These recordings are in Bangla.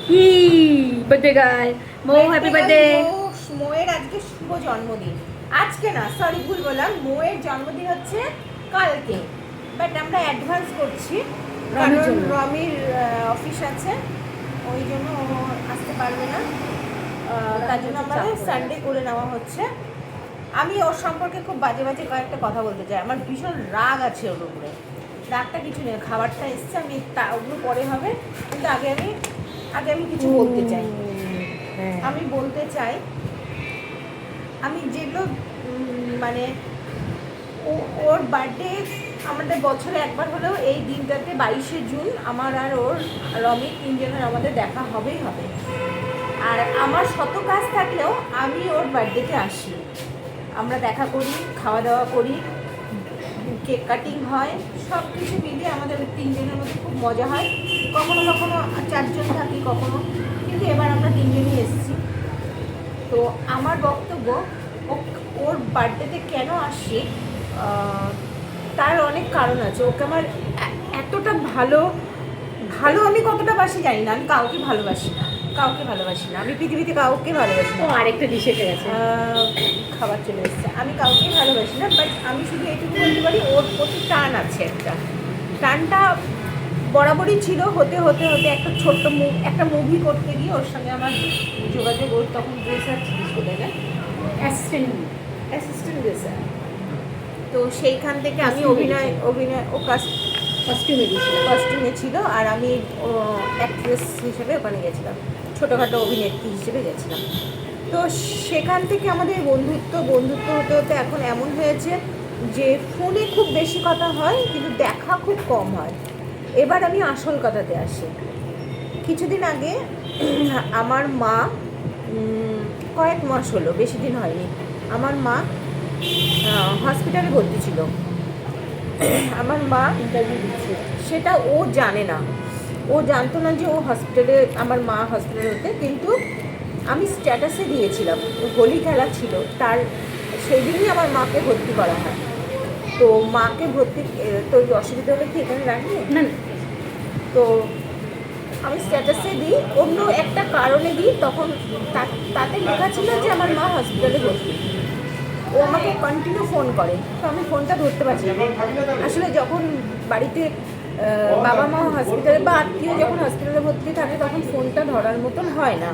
কি বার্থডে গার্ল মো, হ্যাপি বার্থডে। মোয়ের আজকে শুভ জন্মদিন। আজকে না, সরি ভুল বললাম, মোয়ের জন্মদিন হচ্ছে কালকে, বাট আমরা অ্যাডভান্স করছি কারণ রমির অফিস আছে, ওই জন্য ও আসতে পারবে না। তার জন্য আমাদের সানডে করে নেওয়া হচ্ছে। আমি ওর সম্পর্কে খুব বাজে বাজে কয়েকটা কথা বলতে চাই। আমার ভীষণ রাগ আছে ওর উপরে। রাগটা কিছু নেই, খাবারটা এসছে, আমি তা ওগুলো পরে হবে, কিন্তু আগে আমি কিছু বলতে চাই। আমি বলতে চাই, আমি যেগুলো মানে ওর বার্থডে আমাদের বছরে একবার হলেও এই দিনটাতে 22শে জুন আমার আর ওর রমি তিনজনের আমাদের দেখা হবেই হবে। আর আমার শত কাজ থাকলেও আমি ওর বার্থডেতে আসি, আমরা দেখা করি, খাওয়া দাওয়া করি, কেক কাটিং হয়, সব কিছু মিলিয়ে আমাদের তিনজনের মধ্যে খুব মজা হয়। কখনো কখনো চারজন থাকি কখনো, কিন্তু এবার আমরা তিনজনই এসেছি। তো আমার বক্তব্য, ওর বার্থডেতে কেন আসি তার অনেক কারণ আছে। ওকে আমার এতটা ভালো আমি কতটা বাসি জানি না। আমি কাউকে ভালোবাসি না, আমি পৃথিবীতে কাউকে ভালোবাসি না। আরেকটা ডিশ এসে গেছে, খাবার চলে এসছে। আমি কাউকে ভালোবাসি না, বাট আমি শুধু এটুকু বলতে পারি ওর প্রতি টান আছে। টানটা বরাবরই ছিল, হতে হতে হতে একটা ছোট্ট একটা মুভি করতে গিয়ে ওর সঙ্গে আমার যোগাযোগ, ওর তখন ড্রেসার ছিল, চলে যায় অ্যাসিস্ট্যান্ট ড্রেসার। তো সেইখান থেকে আমি অভিনয় ও কস্টিউমে ছিল, আর আমি অ্যাক্ট্রেস হিসেবে ওখানে গেছিলাম, ছোটোখাটো অভিনেত্রী হিসেবে গেছিলাম। তো সেখান থেকে আমাদের বন্ধুত্ব হতে হতে এখন এমন হয়েছে যে ফোনে খুব বেশি কথা হয়, কিন্তু দেখা খুব কম হয়। এবার আমি আসল কথাতে আসি। কিছুদিন আগে আমার মা, কয়েক মাস হলো, বেশি দিন হয়নি, আমার মা হসপিটালে ভর্তি ছিল। আমার মা ইন্টারভিউ দিচ্ছে, সেটা ও জানে না, ও জানতো না যে ও হসপিটালে, আমার মা হসপিটালে হতে। কিন্তু আমি স্ট্যাটাসে দিয়েছিলাম, হোলি খেলা ছিল, তার সেই দিনই আমার মাকে ভর্তি করা হয়। তো মাকে ভর্তি, তো অসুবিধা হলে কি এখানে রাখবে না, তো আমি স্ট্যাটাসে দিই, অন্য একটা কারণে দিই, তখন তাতে লেখা ছিল যে আমার মা হসপিটালে ভর্তি। ও আমাকে কন্টিনিউ ফোন করে, তো আমি ফোনটা ধরতে পারছি না। আসলে যখন বাড়িতে বাবা মা হসপিটালে বা আত্মীয় যখন হসপিটালে ভর্তি থাকে, তখন ফোনটা ধরার মতন হয় না,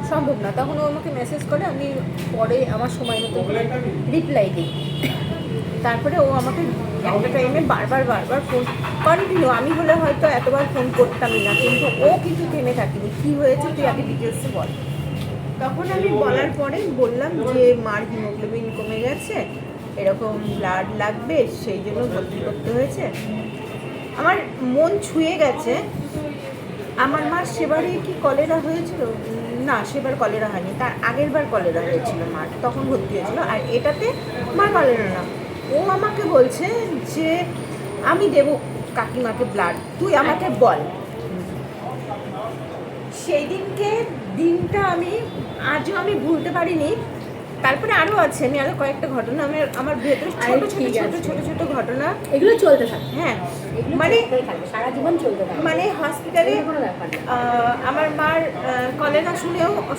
সম্ভব না। তখন ও আমাকে মেসেজ করে, আমি পরে আমার সময় মতো রিপ্লাই দিই। তারপরে ও আমাকে একটা টাইমে বারবার ফোন কন্টিনিউ, আমি হলে হয়তো এতবার ফোন করতামই না, কিন্তু ও কিন্তু থেমে থাকিনি। কী হয়েছে তুই আগে ডিটেলসে বল। তখন আমি বলার পরে বললাম যে মার হিমোগ্লোবিন কমে গেছে, এরকম ব্লাড লাগবে, সেই জন্য ভর্তি করতে হয়েছে। আমার মন ছুঁয়ে গেছে। আমার মার সেবারে কি কলেরা হয়েছিল? না, সেবার কলেরা হয়নি, তার আগের বার কলেরা হয়েছিল মার, তখন ভর্তি হয়েছিল। আর এটাতে মার কলেরা না। ও আমাকে বলছে যে আমি দেব কাকিমাকে ব্লাড, তুই আমাকে বল। সেই দিনটা আমি আজও ভুলতে পারিনি। তারপরে আরও আছে, আমি আরও কয়েকটা ঘটনা, আমার ভেতরে ছোট ঘটনা, এগুলো চলতে থাকে। হ্যাঁ, মানে সারা জীবন চলতে থাকে। মানে হসপিটালে আমার মার কলেরা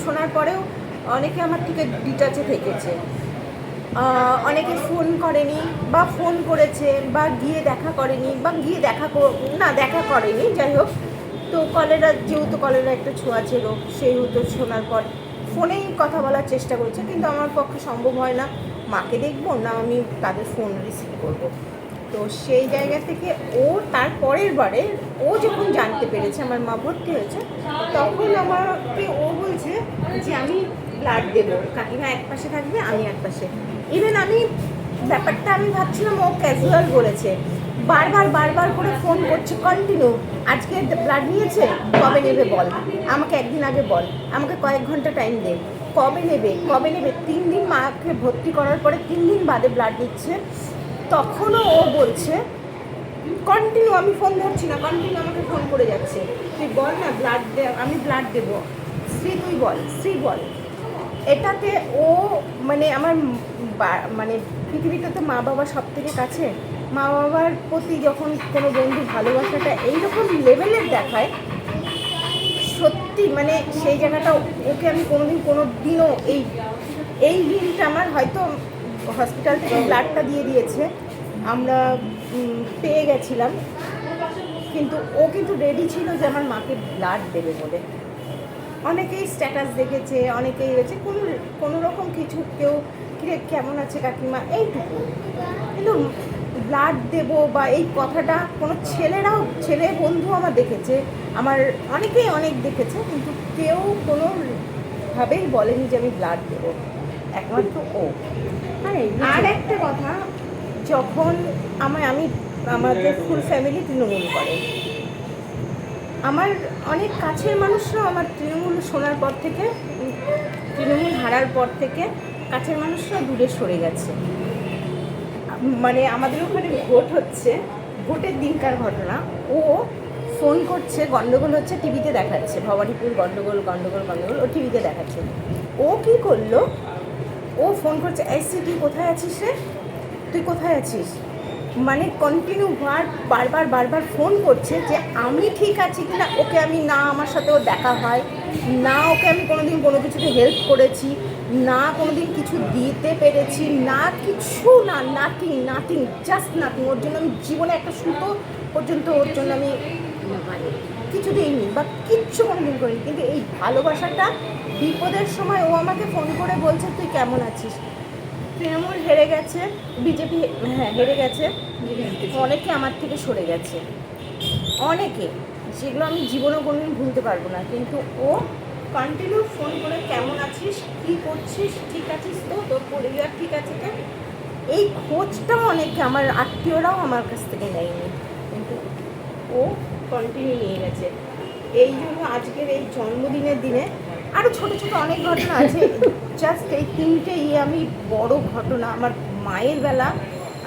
শোনার পরেও অনেকে আমার থেকে ডিটাচে থেকেছে, অনেকে ফোন করেনি, বা ফোন করেছে, বা গিয়ে দেখা করেনি, বা গিয়ে দেখা করেনি, যাই হোক। তো যেহেতু কলেরা একটা ছোঁয়া ছিল, সেহেতু শোনার পর ফোনেই কথা বলার চেষ্টা করেছে, কিন্তু আমার পক্ষে সম্ভব হয় না, মাকে দেখবো না আমি তাদের ফোন রিসিভ করবো। তো সেই জায়গা থেকে ও তার পরের বারে ও যখন জানতে পেরেছে আমার মা ভর্তি হয়েছে, তখন আমাকে ও বলছে যে আমি ব্লাড দেবো, কাকিমা এক পাশে থাকবে, আমি এক পাশে। ইভেন ব্যাপারটা আমি ভাবছিলাম ও ক্যাজুয়াল বলেছে, বারবার করে ফোন করছে কন্টিনিউ, আজকে ব্লাড নিয়েছে, কবে নেবে বল, আমাকে একদিন আগে বল, আমাকে কয়েক ঘন্টা টাইম দে, কবে নেবে 3 দিন মাকে ভর্তি করার পরে 3 দিন বাদে ব্লাড নিচ্ছে। তখনও ও বলছে কন্টিনিউ, আমি ফোন ধরছি না, কন্টিনিউ আমাকে ফোন করে যাচ্ছে, তুই বল না ব্লাড দে, আমি ব্লাড দেবো, তুই বল। এটাতে ও মানে আমার মানে পৃথিবীতে মা বাবা সব থেকে কাছে, মা বাবার প্রতি যখন কোনো বন্ধু ভালোবাসাটা এইরকম লেভেলের দেখায়, সত্যি সত্যি মানে সেই জায়গাটা ওকে আমি কোনো দিনও এই ঋণটা আমার হয়তো হসপিটাল থেকে ব্লাডটা দিয়ে দিয়েছে, আমরা পেয়ে গেছিলাম, কিন্তু ও কিন্তু রেডি ছিল যে আমার মাকে ব্লাড দেবে বলে। অনেকেই স্ট্যাটাস দেখেছে, অনেকেই হয়েছে কোনো রকম কিছু, কেউ কিরে কেমন আছে কাকিমা, এইটুকু। কিন্তু ব্লাড দেব বা এই কথাটা কোনো ছেলে বন্ধু আমার দেখেছে, আমার অনেকেই অনেক দেখেছে, কিন্তু কেউ কোনোভাবেই বলেনি যে আমি ব্লাড দেবো, একমাত্র ও। আর একটা কথা, যখন আমাদের ফুল ফ্যামিলি তৃণমূল করে, আমার অনেক কাছের মানুষরাও আমার তৃণমূল শোনার পর থেকে, তৃণমূল হারার পর থেকে কাছের মানুষরা দূরে সরে গেছে। মানে আমাদের ওখানে ভোট হচ্ছে, ভোটের দিনকার ঘটনা, ও ফোন করছে, গন্ডগোল হচ্ছে, টিভিতে দেখাচ্ছে, ভবানীপুর গন্ডগোল ও টিভিতে দেখাচ্ছে। ও কি করলো, ও ফোন করছে, এসি তুই কোথায় আছিস রে, তুই কোথায় আছিস, মানে কন্টিনিউ বারবার ফোন করছে যে আমি ঠিক আছি কিনা। ওকে আমি না, আমার সাথে ওর দেখা হয় না, ওকে আমি কোনোদিন কোনো কিছুতে হেল্প করেছি না, কোনোদিন কিছু দিতে পেরেছি না, কিছু না, নাথিং, জাস্ট নাথিং। ওর জন্য আমি জীবনে একটা সুতো পর্যন্ত ওর জন্য আমি কিছু দিইনি বা কিচ্ছু কোনোদিন করিনি। কিন্তু এই ভালোবাসাটা বিপদের সময় ও আমাকে ফোন করে বলছে তুই কেমন আছিস। তৃণমূল হেরে গেছে, বিজেপি হেরে গেছে, অনেকে আমার থেকে সরে গেছে, অনেকে, যেগুলো আমি জীবনে কোনোদিন ভুলতে পারবো না। কিন্তু ও কন্টিনিউ ফোন করে কেমন আছিস, কী করছিস, ঠিক আছিস তো, তোর পরিবার ঠিক আছে তো, এই খোঁজটাও অনেকে আমার আত্মীয়রাও আমার কাছ থেকে নেয়নি, কিন্তু ও কন্টিনিউ নিয়ে গেছে। এই জন্য আজকের এই জন্মদিনের দিনে আরও ছোটো অনেক ঘটনা আছে, জাস্ট এই তিনটে আমি বড় ঘটনা। আমার মায়ের বেলা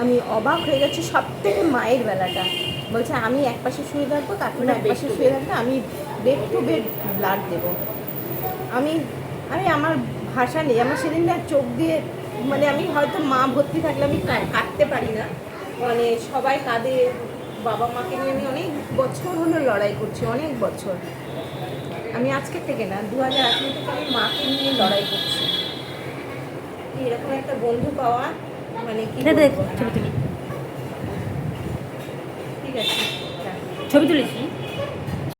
আমি অবাক হয়ে গেছি, সব থেকে মায়ের বেলাটা বলছে আমি এক পাশে শুয়ে থাকবো, কাকিমা এক পাশে শুয়ে থাকবে, আমি বেড টু বেড ব্লাড দেবো। আমি আমার ভাষা নেই, আমার সেদিন না চোখ দিয়ে, মানে আমি হয়তো মা ভর্তি থাকলে আমি কাঁদতে পারি না, মানে সবাই কাঁদে, বাবা মাকে নিয়ে আমি অনেক বছর হলো লড়াই করছি, অনেক বছর। আমি আজকে থেকে না, 2018 থেকে আমি মাকে নিয়ে লড়াই করছি। এরকম একটা বন্ধু পাওয়া মানে কি ছবি তুলি, ঠিক আছে, ছবি তুলেছি।